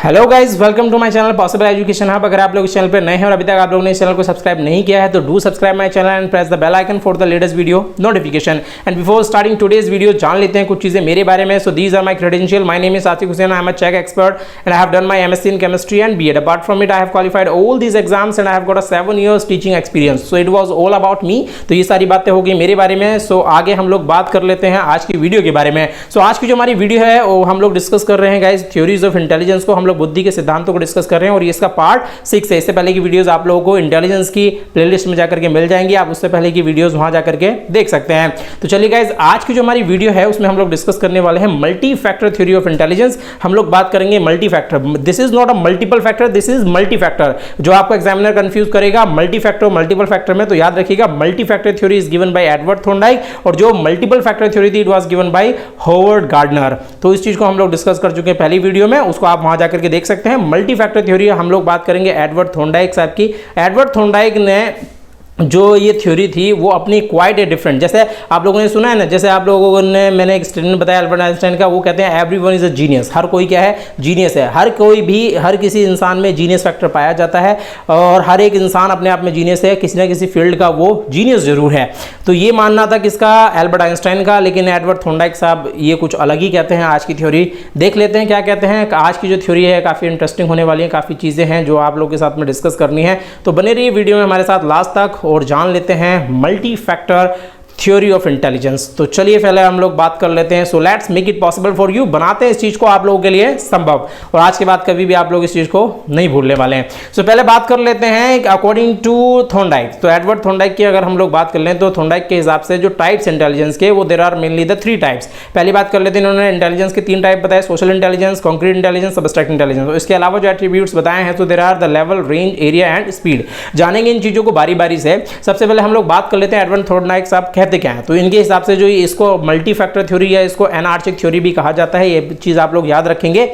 Hello guys, welcome to my channel possible education hub. अगर आप लोग इस चैनल पर नए हैं और अभी तक आप लोगों ने इस चैनल को सब्सक्राइब नहीं किया है तो do subscribe my channel and press the bell icon for the latest video notification. And before starting today's video जान लेते हैं कुछ चीजें मेरे बारे में। So these are my credential. My name is Atiq Hussain. I am a check expert and I have done my MSc in chemistry and BEd. Apart from it I have qualified all these exams and I have got a 7 years teaching experience. So it was all about me. तो ये सारी बातें हो गई मेरे बारे में। सो आगे हम लोग बात कर लेते हैं आज की वीडियो के बारे में। सो आज की जो हमारी वीडियो है वो हम लोग डिस्कस कर रहे हैं गाइज थ्योरीज ऑफ इंटेलिजेंस को। हम लोग बुद्धि के सिद्धांतों को डिस्कस कर रहे हैं और ये इसका पार्ट 6 है। इससे पहले की वीडियोस आप लोगों को इंटेलिजेंस की प्लेलिस्ट में जाकर के मिल जाएंगी। आप उससे पहले की वीडियोस वहां जाकर के देख सकते हैं। तो चलिए गाइज, आज की जो हमारी वीडियो है उसमें हम लोग डिस्कस करने वाले हैं multi factor theory of intelligence. हम लोग बात करेंगे multi factor. This is not a multiple factor, this is multi factor. जो आपको एग्जामिनर कंफ्यूज करेगा मल्टी फैक्टर मल्टीपल फैक्टर में, तो याद रखिएगा multi factor theory is given by Edward Thorndike और जो मल्टीपल फैक्टर थ्योरी थी it was given by Howard Gardner. तो इस चीज को हम लोग डिस्कस कर चुके हैं पहली वीडियो में, उसको आप वहां जाकर के देख सकते हैं। मल्टी फैक्टर थ्योरी हम लोग बात करेंगे एडवर्ड थॉर्नडाइक साहब की। एडवर्ड थॉर्नडाइक ने जो ये थ्योरी थी वो अपनी क्वाइट ए डिफरेंट, जैसे आप लोगों ने सुना है ना, जैसे आप लोगों ने मैंने एक स्टेटमेंट बताया अल्बर्ट आइंस्टाइन का, वो कहते हैं एवरीवन इज अ जीनियस। हर कोई क्या है? जीनियस है। हर कोई भी, हर किसी इंसान में जीनियस फैक्टर पाया जाता है और हर एक इंसान अपने आप में जीनियस है, किसी ना किसी फील्ड का वो जीनियस जरूर है। तो ये मानना था किसका? एल्बर्ट आइंस्टाइन का। लेकिन एडवर्ड थॉर्नडाइक साहब ये कुछ अलग ही कहते हैं। आज की थ्योरी देख लेते हैं क्या कहते हैं। आज की जो थ्योरी है काफ़ी इंटरेस्टिंग होने वाली है, काफ़ी चीज़ें हैं जो आप लोगों के साथ में डिस्कस करनी है। तो बने रहिए वीडियो में हमारे साथ लास्ट तक और जान लेते हैं multi factor theory of intelligence. तो चलिए पहले हम लोग बात कर लेते हैं। So let's make it possible for you. बनाते हैं इस चीज को आप लोगों के लिए संभव, और आज के बाद कभी भी आप लोग इस चीज को नहीं भूलने वाले हैं। सो पहले बात कर लेते हैं अकॉर्डिंग टू थॉर्नडाइक। तो एडवर्ड थॉर्नडाइक की अगर हम लोग बात कर लें तो थॉर्नडाइक के हिसाब से जो टाइप्स इंटेलिजेंस के वो there are mainly the 3 types. पहली बात कर लेते हैं, इन्होंने इंटेलिजेंस के 3 टाइप बताए, social intelligence, concrete intelligence, abstract intelligence. इसके अलावा जो एट्रीब्यूट्स बताए हैं तो there are the level, range, area and speed. जानेंगे इन चीजों को बारी बारी से। सबसे पहले हम लोग बात कर लेते हैं एडवर्ड थॉर्नडाइक साहब कहते क्या हैं। तो इनके हिसाब से जो इसको मल्टी फैक्टर थ्योरी या इसको एनार्चिक थ्योरी भी कहा जाता है, ये चीज आप लोग याद रखेंगे।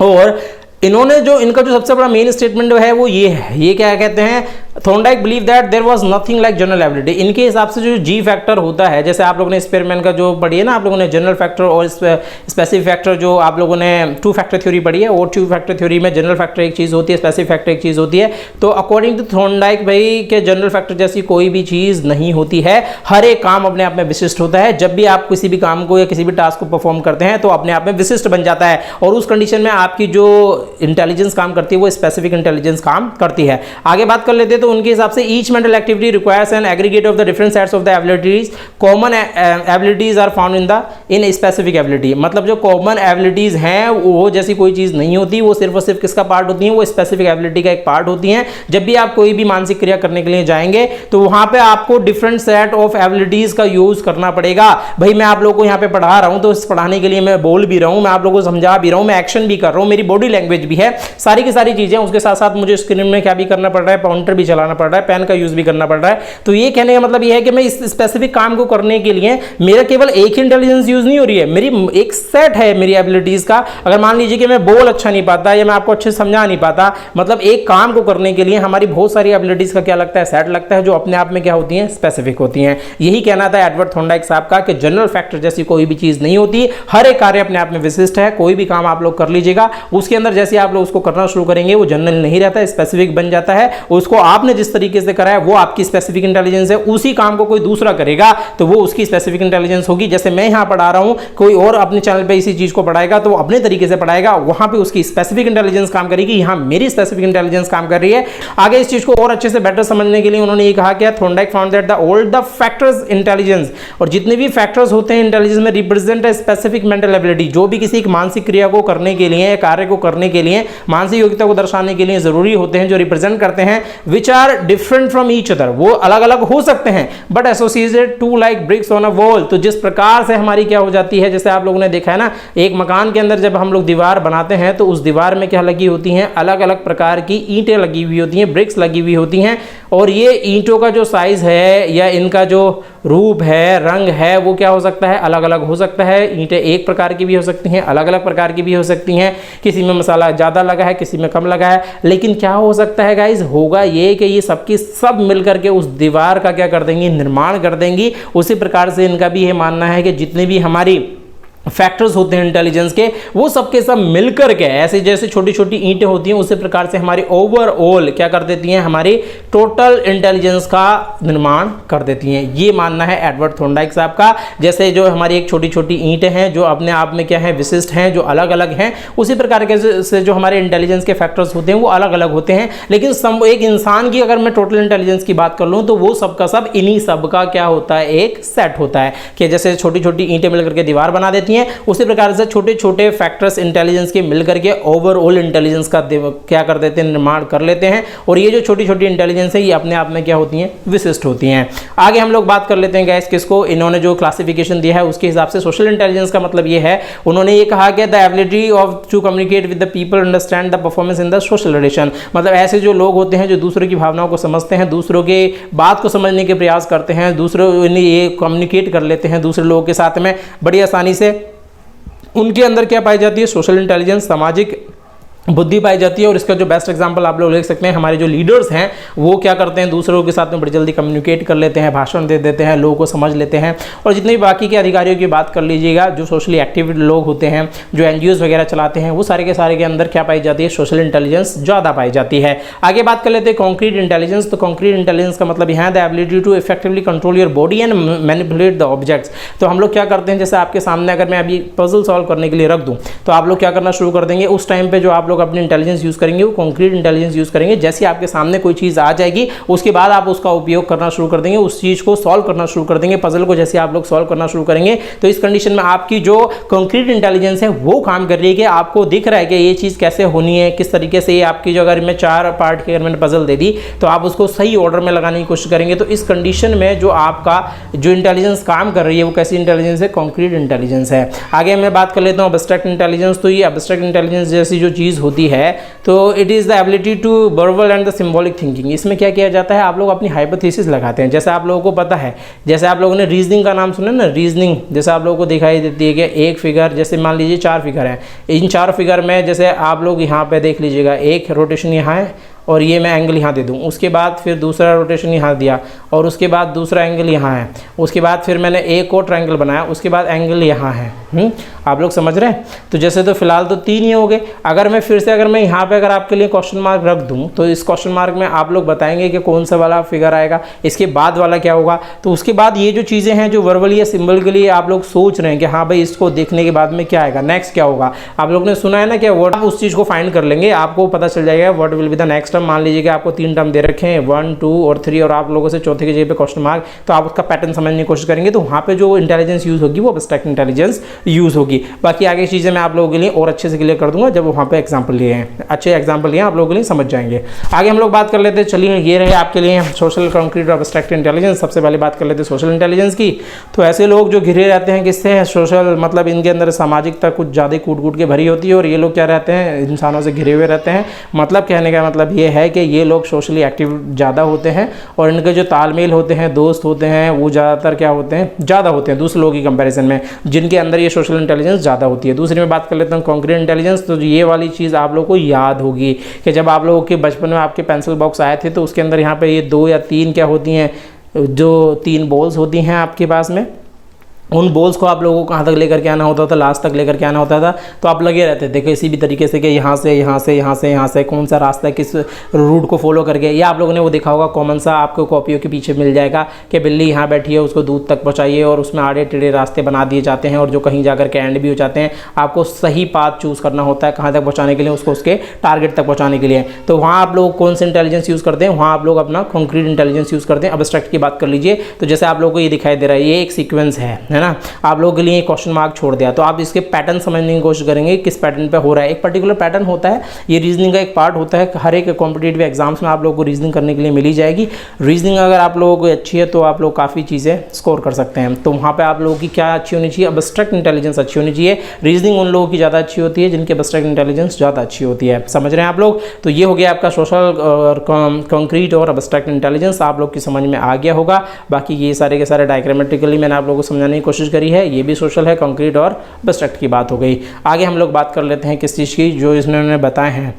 और इन्होंने जो इनका जो सबसे बड़ा मेन स्टेटमेंट है वो ये है, ये क्या कहते हैं? Thorndike believe that there was nothing like general ability. इनके हिसाब से जो जी फैक्टर होता है, जैसे आप लोगों ने स्पेयरमैन का जो पढ़ी है ना आप लोगों ने, जनरल फैक्टर और स्पेसिफिक फैक्टर, जो आप लोगों ने 2 फैक्टर थ्योरी पढ़ी है, और 2 फैक्टर थ्योरी में जनरल फैक्टर एक चीज़ होती है, स्पेसिफिक फैक्टर एक चीज़ होती है। तो अकॉर्डिंग टू थॉर्नडाइक भाई के जनरल फैक्टर जैसी कोई भी चीज़ नहीं होती है। हर एक काम अपने आप में विशिष्ट होता है। जब भी आप किसी भी काम को या किसी भी टास्क को परफॉर्म करते हैं तो अपने आप में विशिष्ट बन जाता है, और उस कंडीशन में आपकी जो इंटेलिजेंस काम करती है वो स्पेसिफिक इंटेलिजेंस काम करती है। आगे बात कर लेते हैं तो उनके हिसाब से each mental activity requires an aggregate of the different sets of the abilities. Common abilities are found in specific ability. मतलब जो कॉमन एबिलिटीज हैं वो जैसी कोई चीज नहीं होती, वो सिर्फ और सिर्फ किसका पार्ट होती है? वो स्पेसिफिक एबिलिटी का एक पार्ट होती है। जब भी आप कोई भी मानसिक क्रिया करने के लिए जाएंगे तो वहां पे आपको डिफरेंट सेट ऑफ एबिलिटीज का यूज करना पड़ेगा। भाई मैं आप लोगों को यहाँ पे पढ़ा रहा हूं तो इस पढ़ाने के लिए मैं बोल भी रहा हूं, मैं आप लोगों को समझा भी रहा हूं, मैं एक्शन भी कर रहा हूं, मेरी बॉडी लैंग्वेज भी है, सारी की सारी चीजें। उसके साथ साथ मुझे स्क्रीन में क्या भी करना पड़ रहा है? पॉइंटर भी चलाना पड़ रहा है, पेन का यूज भी करना पड़ रहा है। तो ये कहने का मतलब ये है कि मैं इस स्पेसिफिक काम को करने के लिए मेरा केवल एक ही इंटेलिजेंस यूज नहीं हो रही है, मेरी एक सेट है मेरी एबिलिटीज का। अगर मान लीजिए कि मैं बोल अच्छा नहीं पाता या मैं आपको अच्छे से समझा नहीं पाता, मतलब एक काम को करने के लिए हमारी बहुत सारी एबिलिटीज का क्या लगता है? सेट लगता है, जो अपने आप में क्या होती है? स्पेसिफिक होती हैं। यही कहना था एडवर्ड थॉर्नडाइक साहब का कि जनरल फैक्टर जैसी कोई भी चीज नहीं होती, हर एक कार्य अपने आप में विशिष्ट है। कोई भी काम आप लोग कर लीजिएगा, उसके अंदर जैसे आप लोग उसको करना शुरू करेंगे वो जनरल नहीं रहता, स्पेसिफिक बन जाता है। उसको आपने जिस तरीके से करा है वो आपकी स्पेसिफिक इंटेलिजेंस है। उसी काम को कोई दूसरा करेगा तो वो उसकी स्पेसिफिक इंटेलिजेंस होगी। जैसे मैं यहां पढ़ा रहा हूं, कोई और अपने चैनल पे इसी चीज को पढ़ाएगा तो वो अपने तरीके से पढ़ाएगा, वहां पे उसकी स्पेसिफिक इंटेलिजेंस काम करेगी, यहां मेरी स्पेसिफिक इंटेलिजेंस काम कर रही है। आगे इस चीज को और अच्छे से बेटर समझने के लिए उन्होंने ये कहा कि Thorndike found that the all the factors intelligence, और जितने भी फैक्टर्स होते हैं इंटेलिजेंस में, represent a specific mental ability. जो भी किसी एक मानसिक क्रिया को करने के लिए, कार्य को करने के लिए, मानसिक योग्यता को दर्शाने के लिए जरूरी होते हैं, जो रिप्रेजेंट करते हैं, which are different from each other. वो अलग अलग हो सकते हैं but associated to like bricks on a wall. तो जिस प्रकार से हमारी क्या हो जाती है, जैसे आप लोगों ने देखा है ना, एक मकान के अंदर जब हम लोग दीवार बनाते हैं तो उस दीवार में क्या लगी होती हैं? अलग अलग प्रकार की ईंटें लगी हुई होती हैं, ब्रिक्स लगी हुई होती हैं। और ये ईंटों का जो साइज है या इनका जो रूप है, रंग है, वो क्या हो सकता है? अलग अलग हो सकता है। ईंटें एक प्रकार की भी हो सकती हैं, अलग अलग प्रकार की भी हो सकती हैं। किसी में मसाला ज़्यादा लगा है, किसी में कम लगा है। लेकिन क्या हो सकता है गाइज? होगा ये कि ये सबकी सब मिलकर के उस दीवार का क्या कर देंगी? निर्माण कर देंगी। उसी प्रकार से इनका भी ये मानना है कि जितनी भी हमारी फैक्टर्स होते हैं इंटेलिजेंस के, वो सबके सब मिलकर के ऐसे जैसे छोटी छोटी ईंटें होती हैं उसी प्रकार से हमारी ओवरऑल क्या कर देती हैं, हमारी टोटल इंटेलिजेंस का निर्माण कर देती हैं। ये मानना है एडवर्ड थॉर्नडाइक साहब का। जैसे जो हमारी एक छोटी छोटी ईंटें हैं जो अपने आप में क्या है, विशिष्ट हैं, जो अलग अलग हैं, उसी प्रकार के से जो हमारे इंटेलिजेंस के फैक्टर्स होते हैं वो अलग अलग होते हैं। लेकिन एक इंसान की अगर मैं टोटल इंटेलिजेंस की बात कर लूँ तो वो सबका सब इन्हीं सब का क्या होता है, एक सेट होता है कि जैसे छोटी छोटी ईंटें मिलकर के दीवार बना देती हैं, उसी प्रकार से छोटे छोटे फैक्टर्स इंटेलिजेंस के मिलकर के ओवरऑल इंटेलिजेंस का क्या कर देते हैं, निर्माण कर लेते हैं। और ये जो छोटी छोटी इंटेलिजेंस है ये अपने आप में क्या होती हैं, विशिष्ट होती हैं। आगे हम लोग बात कर लेते हैं गाइस किसको, इन्होंने जो क्लासिफिकेशन दिया है उसके हिसाब से सोशल इंटेलिजेंस का मतलब ये है, उन्होंने ये कहा कि the ability of to communicate with the people, understand the performance in the social relation. मतलब ऐसे जो लोग होते हैं जो दूसरों की भावनाओं को समझते हैं, दूसरों के बात को समझने के प्रयास करते हैं, दूसरों ये कम्युनिकेट कर लेते हैं दूसरे लोगों के साथ में बड़ी आसानी से, उनके अंदर क्या पाई जाती है, सोशल इंटेलिजेंस, सामाजिक बुद्धि पाई जाती है। और इसका जो बेस्ट एग्जांपल आप लोग देख सकते हैं, हमारे जो लीडर्स हैं वो क्या करते हैं, दूसरों के साथ में बड़ी जल्दी कम्युनिकेट कर लेते हैं, भाषण दे देते हैं, लोगों को समझ लेते हैं। और जितने भी बाकी के अधिकारियों की बात कर लीजिएगा, जो सोशली एक्टिव लोग होते हैं, जो एनजीओज वगैरह चलाते हैं, वो सारे के सारे के अंदर क्या पाई जाती है, सोशल इंटेलिजेंस ज़्यादा पाई जाती है। आगे बात कर लेते हैं कॉन्क्रीट इंटेलिजेंस। तो कॉन्क्रीट इंटेलिजेंस का मतलब यहाँ the ability to effectively control your body and manipulate the objects. तो हम लोग क्या करते हैं, जैसे आपके सामने अगर मैं अभी पजल सॉल्व करने के लिए रख दूँ तो आप लोग क्या करना शुरू कर देंगे, उस टाइम पर जो आप लोग अपनी इंटेलिजेंस यूज करेंगे वो कॉन्क्रीट इंटेलिजेंस यूज करेंगे। जैसे आपके सामने कोई चीज आ जाएगी उसके बाद आप उसका उपयोग करना शुरू कर देंगे, उस चीज को सॉल्व करना शुरू कर देंगे, पजल को जैसे आप लोग सॉल्व करना शुरू करेंगे। तो इस कंडीशन में आपकी जो कॉन्क्रीट इंटेलिजेंस है वो काम कर रही है कि आपको दिख रहा है कि ये चीज कैसे होनी है, किस तरीके से ये आपकी जो, अगर मैं 4 पार्ट की अगर मैंने पजल दे दी तो आप उसको सही ऑर्डर में लगाने की कोशिश करेंगे। तो इस कंडीशन में जो आपका जो इंटेलिजेंस काम कर रही है वो कैसी इंटेलिजेंस है, कॉन्क्रीट इंटेलिजेंस है। आगे मैं बात कर लेता हूँ एब्स्ट्रैक्ट इंटेलिजेंस। तो ये एब्स्ट्रैक्ट इंटेलिजेंस जैसी जो चीज होती है तो it is the ability to verbal and the symbolic thinking. इसमें क्या किया जाता है, आप लोग अपनी हाइपोथेसिस लगाते हैं। जैसे आप लोगों को पता है, जैसे आप लोगों ने रीजनिंग का नाम सुना ना, रीजनिंग जैसे आप लोगों को दिखाई देती है कि एक फिगर, जैसे मान लीजिए 4 फिगर हैं, इन 4 फिगर में जैसे आप लोग यहाँ पे देख लीजिएगा, एक रोटेशन यहाँ है और ये मैं एंगल यहाँ दे दूँ, उसके बाद फिर दूसरा रोटेशन यहाँ दिया और उसके बाद दूसरा एंगल यहाँ है, उसके बाद फिर मैंने एक और ट्रायंगल बनाया, उसके बाद एंगल यहाँ है। आप लोग समझ रहे हैं। तो जैसे तो फिलहाल तो 3 ही हो गए। अगर मैं फिर से अगर मैं यहाँ पे अगर आपके लिए क्वेश्चन मार्क रख दूँ तो इस क्वेश्चन मार्क में आप लोग बताएंगे कि कौन सा वाला फिगर आएगा, इसके बाद वाला क्या होगा। तो उसके बाद ये जो चीज़ें हैं जो वर्बल या सिंबल के लिए आप लोग सोच रहे हैं कि हाँ भाई इसको देखने के बाद में क्या आएगा, नेक्स्ट क्या होगा। आप लोग ने सुना है ना कि वर्ड, आप उस चीज़ को फाइंड कर लेंगे, आपको पता चल जाएगा what will be the next term. मान लीजिए कि आपको 3 टर्म दे रखे हैं 1, 2 और 3 और आप लोगों से चौथे की जगह पे क्वेश्चन मार्क, तो आप उसका पैटर्न समझने की कोशिश करेंगे। तो वहाँ पे जो इंटेलिजेंस यूज़ होगी वो एब्स्ट्रैक्ट इंटेलिजेंस यूज़ होगी। बाकी आगे चीज़ें मैं आप लोगों के लिए और अच्छे से क्लियर कर दूंगा जब वहाँ पे एग्जाम्पल लिए हैं, अच्छे एग्जाम्पल लिए आप लोगों के लिए समझ जाएंगे। आगे हम लोग बात कर लेते हैं, चलिए ये रहे आपके लिए सोशल, कॉन्क्रीट और एब्स्ट्रैक्ट इंटेलिजेंस। सबसे पहले बात कर लेते हैं सोशल इंटेलिजेंस की। तो ऐसे लोग जो घिरे रहते हैं किससे, सोशल, मतलब इनके अंदर सामाजिकता कुछ ज़्यादा कूट के भरी होती है और ये लोग क्या रहते हैं, इंसानों से घिरे हुए रहते हैं। मतलब कहने का मतलब ये है कि ये लोग सोशली एक्टिव ज़्यादा होते हैं और इनके जो तालमेल होते हैं, दोस्त होते हैं, वो ज़्यादातर क्या होते हैं, ज़्यादा होते हैं दूसरे लोगों की कंपैरिजन में, जिनके अंदर ये सोशल इंटेलिजेंस ज़्यादा होती है। दूसरी में बात कर लेते हैं कॉन्क्रीट इंटेलिजेंस। तो ये वाली चीज़ आप लोगों को याद होगी कि जब आप लोगों के बचपन में आपके पेंसिल बॉक्स आए थे तो उसके अंदर यहाँ पे ये 2 या 3 क्या होती हैं, जो 3 बॉल्स होती हैं आपके पास में, उन बॉल्स को आप लोगों को कहाँ तक लेकर के आना होता था, लास्ट तक लेकर के आना होता था। तो आप लगे रहते थे किसी भी तरीके से कि यहाँ से यहाँ से यहाँ से यहाँ से कौन सा रास्ता है, किस रूट को फॉलो करके। या आप लोगों ने वो देखा होगा कॉमन सा, आपको कॉपियों के पीछे मिल जाएगा कि बिल्ली यहाँ बैठी है उसको दूध तक पहुँचाइए, और उसमें आड़े टेढ़े रास्ते बना दिए जाते हैं और जो कहीं जाकर के एंड भी हो जाते हैं। आपको सही पाथ चूज़ करना होता है कहाँ तक पहुँचाने के लिए, उसको उसके टारगेट तक पहुँचाने के लिए। तो वहाँ आप लोग कौन सा इंटेलिजेंस यूज़ करते हैं, वहाँ आप लोग अपना कॉन्क्रीट इंटेलिजेंस यूज़ करते हैं। एब्स्ट्रैक्ट की बात कर लीजिए तो जैसे आप लोगों को ये दिखाई दे रहा है, ये एक सीक्वेंस है ना, आप लोग के लिए क्वेश्चन मार्क छोड़ दिया, तो आप इसके पैटर्न समझने की कोशिश करेंगे किस पैटर्न पे हो रहा है। एक पर्टिकुलर पैटर्न होता है, ये रीजनिंग का एक पार्ट होता है, हर एक कॉम्पिटिटिव एग्जाम्स में आप लोगों को रीजनिंग करने के लिए मिली जाएगी। रीजनिंग अगर आप लोगों को अच्छी है तो आप लोग काफ़ी चीज़ें स्कोर कर सकते हैं। तो वहाँ पर आप लोगों की क्या अच्छी होनी चाहिए, एब्स्ट्रैक्ट इंटेलिजेंस अच्छी होनी चाहिए। रीजनिंग उन लोगों की ज़्यादा अच्छी होती है जिनकी एब्स्ट्रैक्ट इंटेलिजेंस ज़्यादा अच्छी होती है। समझ रहे हैं आप लोग। तो ये हो गया आपका सोशल और कॉन्क्रीट और एब्स्ट्रैक्ट इंटेलिजेंस, आप लोग की समझ में आ गया होगा। बाकी ये सारे के सारे डायग्रामेटिकली मैंने आप लोगों को समझाने की कोशिश करी है, ये भी सोशल है, कॉन्क्रीट और एब्स्ट्रैक्ट की बात हो गई। आगे हम लोग बात कर लेते हैं किस चीज़ की, जो इसमें उन्होंने बताए हैं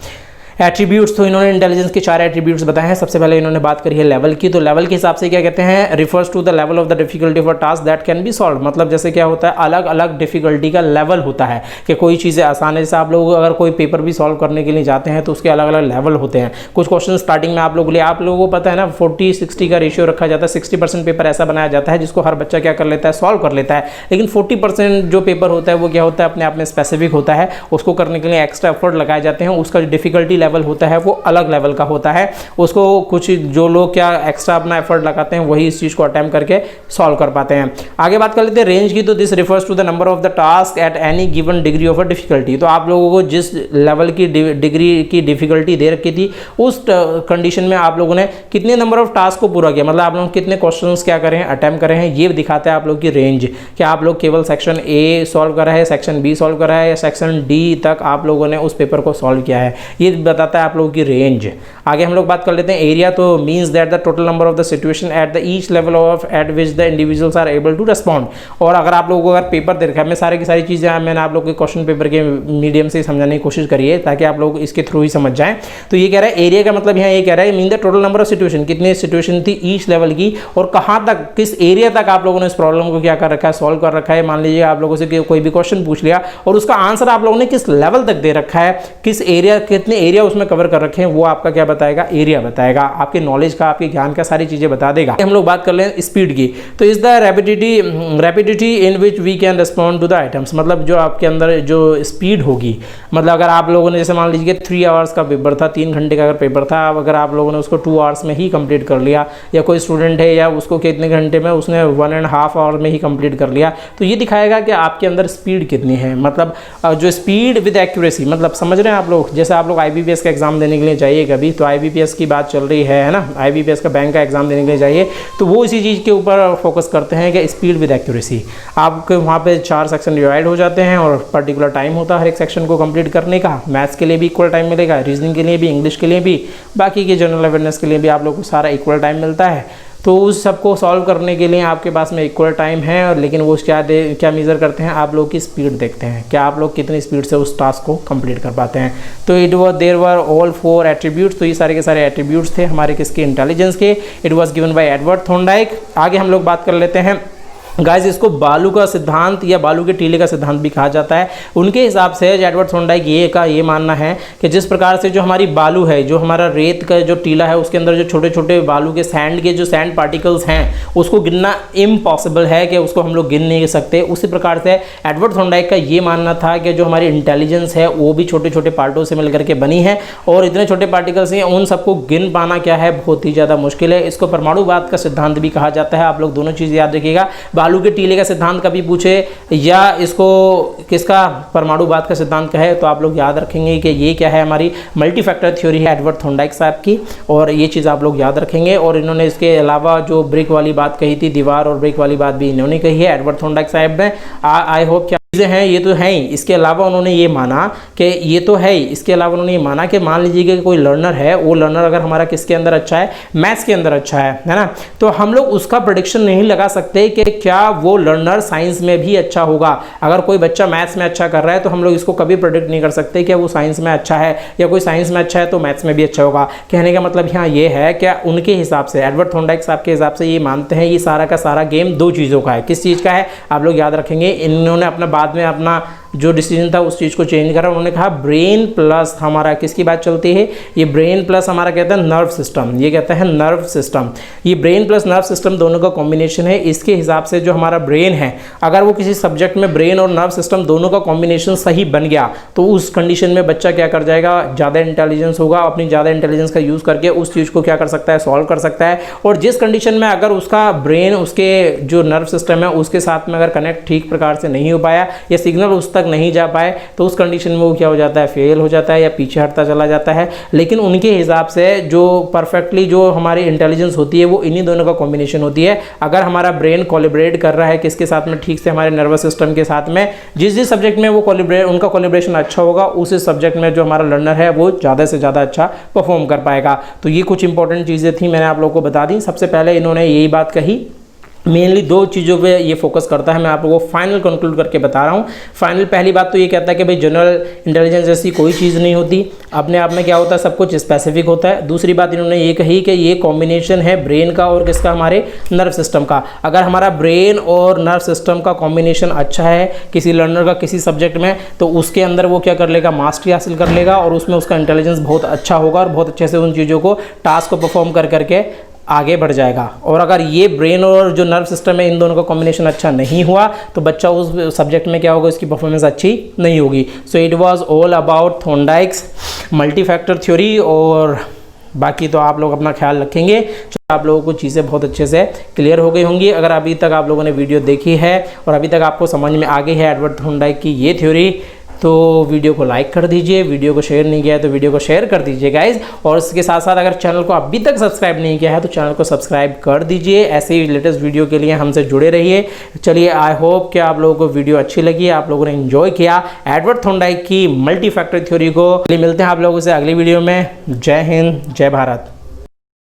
एट्रीब्यूट्स, तो इन्होंने इंटेलिजेंस के 4 एट्रीब्यूट्स बताए हैं। सबसे पहले इन्होंने बात करी है लेवल की, तो लेवल के हिसाब से क्या कहते हैं, refers to the level of the difficulty of a task that can be solve. मतलब जैसे क्या होता है, अलग अलग डिफिकल्टी का लेवल होता है कि कोई चीज़ें आसानी से आप लोग अगर कोई पेपर भी सॉल्व करने के लिए जाते हैं तो उसके अलग अलग लेवल होते हैं। कुछ क्वेश्चन स्टार्टिंग में आप लोगों को पता है ना 40-60 का रेशियो रखा जाता है। 60% पेपर ऐसा बनाया जाता है जिसको हर बच्चा क्या कर लेता है, सॉल्व कर लेता है। लेकिन 40% जो पेपर होता है वो क्या होता है, अपने आप में स्पेसिफिक होता है, उसको करने के लिए एक्स्ट्रा एफर्ट लगाए जाते हैं। उसका जो डिफिकल्टी लेवल होता है वो अलग लेवल का होता है। उसको कुछ जो लोग क्या एक्स्ट्रा अपना एफर्ट लगाते हैं वही इस चीज़ को अटेम्प्ट करके सॉल्व कर पाते हैं। आगे बात कर लेते हैं रेंज की, तो this refers to the number of the task at any given degree of a difficulty. तो आप लोगों को जिस लेवल की डिग्री की डिफिकल्टी दे रखी थी उस कंडीशन में आप लोगों ने कितने नंबर ऑफ टास्क को पूरा किया, मतलब आप लोग कितने क्वेश्चंस क्या करें अटेम्प्ट करें हैं, ये दिखाता है आप लोग की रेंज। क्या आप लोग केवल सेक्शन ए सॉल्व करा है, सेक्शन बी सॉल्व करा है, या सेक्शन डी तक आप लोगों ने उस पेपर को सॉल्व किया है, ये बताता है आप लोगों की रेंज। आगे हम लोग बात कर लेते हैं एरिया, तो means that the total number of the situation at the each level of at which the individuals are able to respond. और अगर आप लोगों को अगर पेपर दे रखा है, मैं सारी की सारी चीज़ें मैंने आप लोग के क्वेश्चन पेपर के मीडियम से समझाने की कोशिश करी है ताकि आप लोग इसके थ्रू ही समझ जाएं। तो ये कह रहा है एरिया का मतलब यहाँ ये कह रहा है mean the total number of situation, कितनी सिचुएशन थी ईच लेवल की और कहाँ तक, किस एरिया तक आप लोगों ने इस प्रॉब्लम को क्या कर रखा है, सॉल्व कर रखा है। मान लीजिए आप लोगों से कोई भी क्वेश्चन पूछ लिया और उसका आंसर आप लोगों ने किस लेवल तक दे रखा है, किस एरिया, कितने एरिया उसमें कवर कर रखे हैं, वो आपका क्या बताएगा, एरिया बताएगा, आपके नॉलेज का, आपके ज्ञान का, सारी चीजें बता देगा। हम लोग बात कर लें स्पीड की, तो is the rapidity in which we can respond to the items. मतलब जो आपके अंदर जो स्पीड होगी, मतलब अगर आप लोगों ने जैसे मान लीजिए 3 आवर्स का पेपर था, 3 घंटे का अगर पेपर था, अगर आप लोगों ने उसको 2 आवर्स में ही कंप्लीट कर लिया, या कोई स्टूडेंट है या उसको कितने घंटे में उसने 1.5 आवर में ही कंप्लीट कर लिया, तो ये दिखाएगा कि आपके अंदर स्पीड कितनी है। मतलब जो स्पीड विद एक्यूरेसी, मतलब समझ रहे हैं आप लोग, जैसे आप लोग IBPS का एग्जाम देने के लिए जाइए कभी, तो IBPS की बात चल रही है ना, IBPS का बैंक का एग्जाम देने के लिए जाइए तो वो इसी चीज़ के ऊपर फोकस करते हैं कि स्पीड विद एक्यूरेसी। आपके वहाँ पे 4 सेक्शन डिवाइड हो जाते हैं और पर्टिकुलर टाइम होता है हर एक सेक्शन को कंप्लीट करने का। मैथ्स के लिए भी इक्वल टाइम मिलेगा, रीजनिंग के लिए भी, इंग्लिश के लिए भी, बाकी के जनरल अवेयरनेस के लिए भी आप लोग को सारा इक्वल टाइम मिलता है। तो उस सबको सॉल्व करने के लिए आपके पास में इक्वल टाइम है, और लेकिन वो क्या मेज़र करते हैं, आप लोग की स्पीड देखते हैं, क्या आप लोग कितनी स्पीड से उस टास्क को कंप्लीट कर पाते हैं। तो देयर वर ऑल 4 एट्रीब्यूट्स, तो ये सारे के सारे एट्रीब्यूट्स थे हमारे किसके, इंटेलिजेंस के। It was given by Edward Thorndike. आगे हम लोग बात कर लेते हैं गाइस, इसको बालू का सिद्धांत या बालू के टीले का सिद्धांत भी कहा जाता है। उनके हिसाब से एडवर्ड थॉर्नडाइक ये मानना है कि जिस प्रकार से जो हमारी बालू है, जो हमारा रेत का जो टीला है, उसके अंदर जो छोटे छोटे बालू के सैंड पार्टिकल्स हैं, उसको गिनना इम्पॉसिबल है, कि उसको हम लोग गिन नहीं सकते। उसी प्रकार से एडवर्ड थॉर्नडाइक का ये मानना था कि जो हमारी इंटेलिजेंस है वो भी छोटे छोटे पार्टों से मिलकर के बनी है, और इतने छोटे पार्टिकल्स हैं, उन सबको गिन पाना क्या है, बहुत ही ज़्यादा मुश्किल है। इसको परमाणुवाद का सिद्धांत भी कहा जाता है। आप लोग दोनों चीज़ याद रखिएगा, बालू के टीले का सिद्धांत कभी पूछे या इसको किसका परमाणुवाद का सिद्धांत कहे, तो आप लोग याद रखेंगे कि ये क्या है, हमारी मल्टी फैक्टर थ्योरी है एडवर्ड थॉर्नडाइक साहब की, और ये चीज़ आप लोग याद रखेंगे। और इन्होंने इसके अलावा जो ब्रिक वाली बात कही थी, दीवार और ब्रिक वाली बात भी इन्होंने कही है एडवर्ड थॉर्नडाइक साहब ने। आई होप क्या चीज़ें हैं, ये तो हैं ही। इसके अलावा उन्होंने ये माना कि ये तो है ही, इसके अलावा उन्होंने ये माना कि मान लीजिए कि कोई लर्नर है, वो लर्नर अगर हमारा किसके अंदर अच्छा है, मैथ्स के अंदर अच्छा है ना, तो हम लोग उसका प्रेडिक्शन नहीं लगा सकते कि क्या वो लर्नर साइंस में भी अच्छा होगा। अगर कोई बच्चा मैथ्स में अच्छा कर रहा है तो हम लोग इसको कभी प्रेडिक्ट नहीं कर सकते कि वो साइंस में अच्छा है, या कोई साइंस में अच्छा है तो मैथ्स में भी अच्छा होगा। कहने का मतलब यहाँ ये है कि उनके हिसाब से, एडवर्ड थॉर्नडाइक साहब के हिसाब से ये मानते हैं, ये सारा का सारा गेम 2 चीज़ों का है। किस चीज़ का है आप लोग याद रखेंगे। इन्होंने अपना बाद में अपना जो डिसीजन था उस चीज़ को चेंज करा। उन्होंने कहा ब्रेन प्लस हमारा किसकी बात चलती है, ये ब्रेन प्लस हमारा कहता है नर्व सिस्टम, ये कहता है नर्व सिस्टम। ये ब्रेन प्लस नर्व सिस्टम दोनों का कॉम्बिनेशन है। इसके हिसाब से जो हमारा ब्रेन है, अगर वो किसी सब्जेक्ट में ब्रेन और नर्व सिस्टम दोनों का कॉम्बिनेशन सही बन गया तो उस कंडीशन में बच्चा क्या कर जाएगा, ज़्यादा इंटेलिजेंस होगा, अपनी ज़्यादा इंटेलिजेंस का यूज़ करके उस चीज़ को क्या कर सकता है, सॉल्व कर सकता है। और जिस कंडीशन में अगर उसका ब्रेन उसके जो नर्व सिस्टम है उसके साथ में अगर कनेक्ट ठीक प्रकार से नहीं हो पाया या सिग्नल उस तक नहीं जा पाए तो उस कंडीशन में वो क्या हो जाता है, फेल हो जाता है या पीछे हटता चला जाता है। लेकिन उनके हिसाब से जो परफेक्टली जो हमारी इंटेलिजेंस होती है वो इन्हीं दोनों का कॉम्बिनेशन होती है। अगर हमारा ब्रेन कोलिब्रेट कर रहा है किसके साथ में, ठीक से हमारे नर्वस सिस्टम के साथ में, जिस सब्जेक्ट में वो उनका कोलिब्रेशन अच्छा होगा उस सब्जेक्ट में जो हमारा लर्नर है वो ज़्यादा से ज़्यादा अच्छा परफॉर्म कर पाएगा। तो ये कुछ इंपॉर्टेंट चीज़ें थी, मैंने आप लोगों को बता दी। सबसे पहले इन्होंने यही बात कही मेनली दो चीज़ों पे ये फोकस करता है। मैं आप लोगों को फाइनल कंक्लूड करके बता रहा हूँ। फाइनल पहली बात तो ये कहता है कि भाई जनरल इंटेलिजेंस जैसी कोई चीज़ नहीं होती, अपने आप में क्या होता है, सब कुछ स्पेसिफिक होता है। दूसरी बात इन्होंने ये कही कि ये कॉम्बिनेशन है ब्रेन का और किसका, हमारे नर्व सिस्टम का। अगर हमारा ब्रेन और नर्व सिस्टम का कॉम्बिनेशन अच्छा है किसी लर्नर का किसी सब्जेक्ट में, तो उसके अंदर वो क्या कर लेगा, मास्टरी हासिल कर लेगा और उसमें उसका इंटेलिजेंस बहुत अच्छा होगा और बहुत अच्छे से उन चीज़ों को, टास्क को परफॉर्म कर करके आगे बढ़ जाएगा। और अगर ये ब्रेन और जो नर्व सिस्टम है इन दोनों का कॉम्बिनेशन अच्छा नहीं हुआ तो बच्चा उस सब्जेक्ट में क्या होगा, उसकी परफॉर्मेंस अच्छी नहीं होगी। So it was all about Thorndike's multi factor theory. और बाकी तो आप लोग अपना ख्याल रखेंगे, तो आप लोगों को चीज़ें बहुत अच्छे से क्लियर हो गई होंगी। अगर अभी तक आप लोगों ने वीडियो देखी है और अभी तक आपको समझ में आ गई है एडवर्ड थॉर्नडाइक की ये थ्योरी, तो वीडियो को लाइक कर दीजिए। वीडियो को शेयर नहीं किया है तो वीडियो को शेयर कर दीजिए गाइज। और इसके साथ साथ अगर चैनल को अभी तक सब्सक्राइब नहीं किया है तो चैनल को सब्सक्राइब कर दीजिए। ऐसे ही लेटेस्ट वीडियो के लिए हमसे जुड़े रहिए। चलिए, आई होप कि आप लोगों को वीडियो अच्छी लगी, आप लोगों ने एंजॉय किया एडवर्ड थॉर्नडाइक की मल्टी फैक्टर थ्योरी को। मिलते हैं आप लोगों से अगली वीडियो में। जय हिंद, जय भारत।